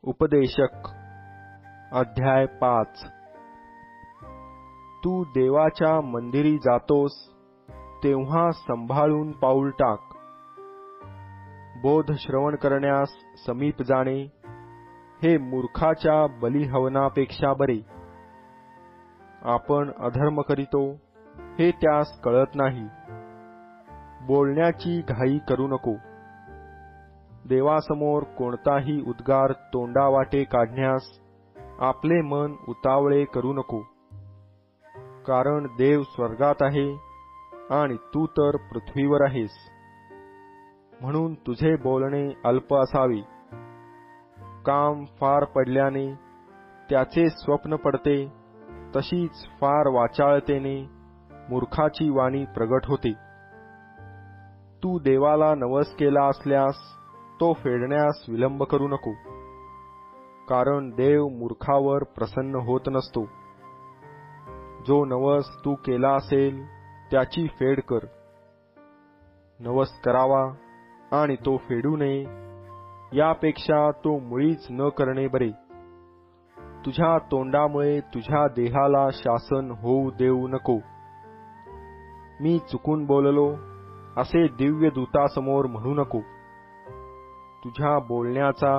उपदेशक अध्याय 5. तू देवाच्या मंदिरी जातोस तेव्हा संभाळून पाऊल टाक. बोध श्रवण करण्यास समीप जाणे हे मूर्खाच्या बलिहवनापेक्षा बरे. आपण अधर्म करीतो हे त्यास कळत नाही. बोलण्याची घाई करू नको. देवासमोर कोणताही उद्गार तोंडावाटे काढण्यास आपले मन उतावळे करू नको, कारण देव स्वर्गात आहे आणि तू तर पृथ्वीवर आहेस. म्हणून तुझे बोलणे अल्प असावे. काम फार पडल्याने त्याचे स्वप्न पडते, तशीच फार वाचाळतेने मूर्खाची वाणी प्रगट होते. तू देवाला नवस केला असल्यास तो फेडण्यास विलंब करू नको, कारण देव मूर्खावर प्रसन्न होत नसतो. जो नवस तू केला असेल त्याची फेड कर. नवस करावा आणि तो फेडू नये यापेक्षा तो मुळीच न करणे बरे. तुझ्या तोंडामुळे तुझ्या देहाला शासन होऊ देऊ नको. मी चुकून बोललो असे दिव्य दूतासमोर म्हणू नको. तुझ्या बोलण्याचा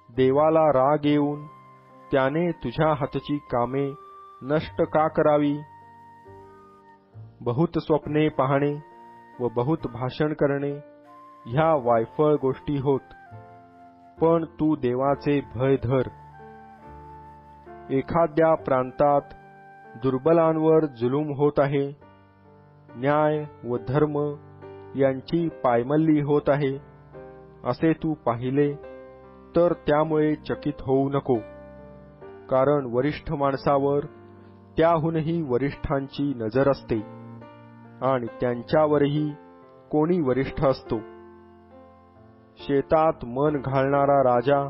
देवाला राग येऊन त्याने तुझ्या हातची कामे नष्ट का करावी. बहुत स्वप्ने पाहणे व बहुत भाषण करणे ह्या वायफळ गोष्टी होत, पण तू देवाचे भय धर. एखाद्या प्रांतात दुर्बलांवर जुलूम होत आहे, न्याय व धर्म यांची पायमल्ली होत आहे असे तू पाहिले तर त्यामुळे चकित होऊ नको, कारण वरिष्ठ माणसावर त्याहूनही वरिष्ठांची नजर असते आणि त्यांच्यावरही कोणी वरिष्ठ असतो. शेतात मन घालणारा राजा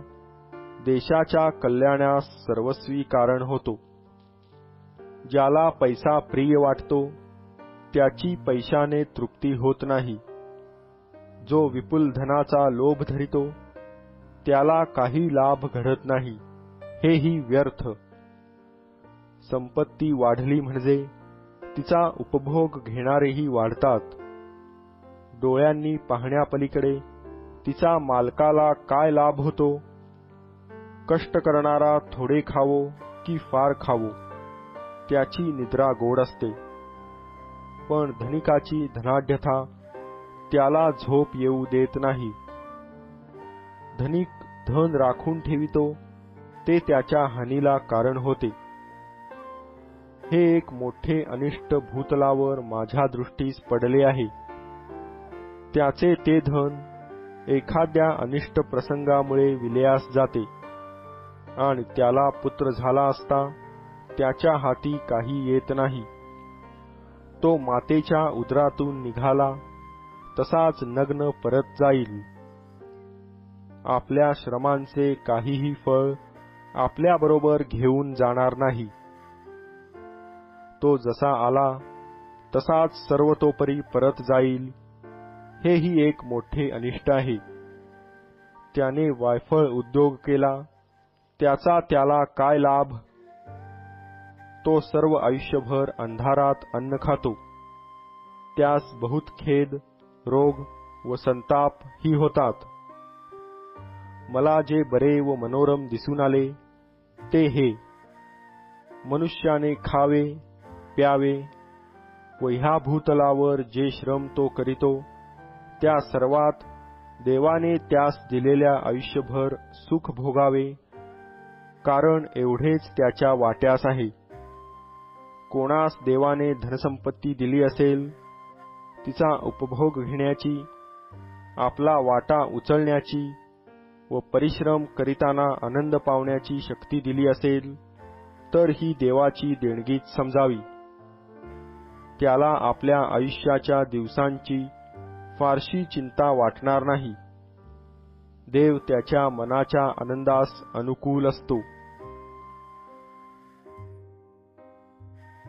देशाच्या कल्याणास सर्वस्वी कारण होतो. ज्याला पैसा प्रिय वाटतो त्याची पैशाने तृप्ती होत नाही. जो विपुल धनाचा लोभ धरितो त्याला काही लाभ घडत नाही, हेही व्यर्थ. संपत्ती वाढली म्हणजे तिचा उपभोग घेणारेही वाढतात. डोळ्यांनी पाहण्यापलीकडे तिचा मालकाला काय लाभ होतो. कष्ट करणारा थोडे खावो की फार खावो त्याची निद्रा गोड असते, पण धनिकाची धनाढ्यता त्याला झोप येऊ देत नाही. धनिक धन राखून ठेवितो ते त्याच्या हानीला कारण होते. हे एक मोठे अनिष्ट भूतलावर माझ्या दृष्टीस पडले आहे. त्याचे ते धन एखाद्या अनिष्ट प्रसंगामुळे विलयास जाते आणि त्याला पुत्र झाला असता त्याच्या हाती काही येत नाही. तो मातेच्या उदरातून निघाला तसाच नग्न परत जाईल. आपल्या श्रमांचे काहीही फळ आपल्याबरोबर घेऊन जाणार नाही. तो जसा आला तसाच सर्वतोपरी परत जाईल, हेही एक मोठे अनिष्ट आहे. त्याने वायफळ उद्योग केला त्याचा त्याला काय लाभ. तो सर्व आयुष्यभर अंधारात अन्न खातो, त्यास बहुत खेद, रोग व संताप ही होतात. मला जे बरे व मनोरम दिसून आले ते हे: मनुष्याने खावे प्यावे व ह्या भूतलावर जे श्रम तो करीतो त्या सर्वात देवाने त्यास दिलेल्या आयुष्यभर सुख भोगावे, कारण एवढेच त्याच्या वाट्यास आहे. कोणास देवाने धनसंपत्ती दिली असेल, तिचा उपभोग घेण्याची, आपला वाटा उचलण्याची व परिश्रम करीताना आनंद पावण्याची शक्ती दिली असेल, तर ही देवाची देणगीच समजावी. त्याला आपल्या आयुष्याच्या दिवसांची फारशी चिंता वाटणार नाही. देव त्याच्या मनाच्या आनंदास अनुकूल असतो.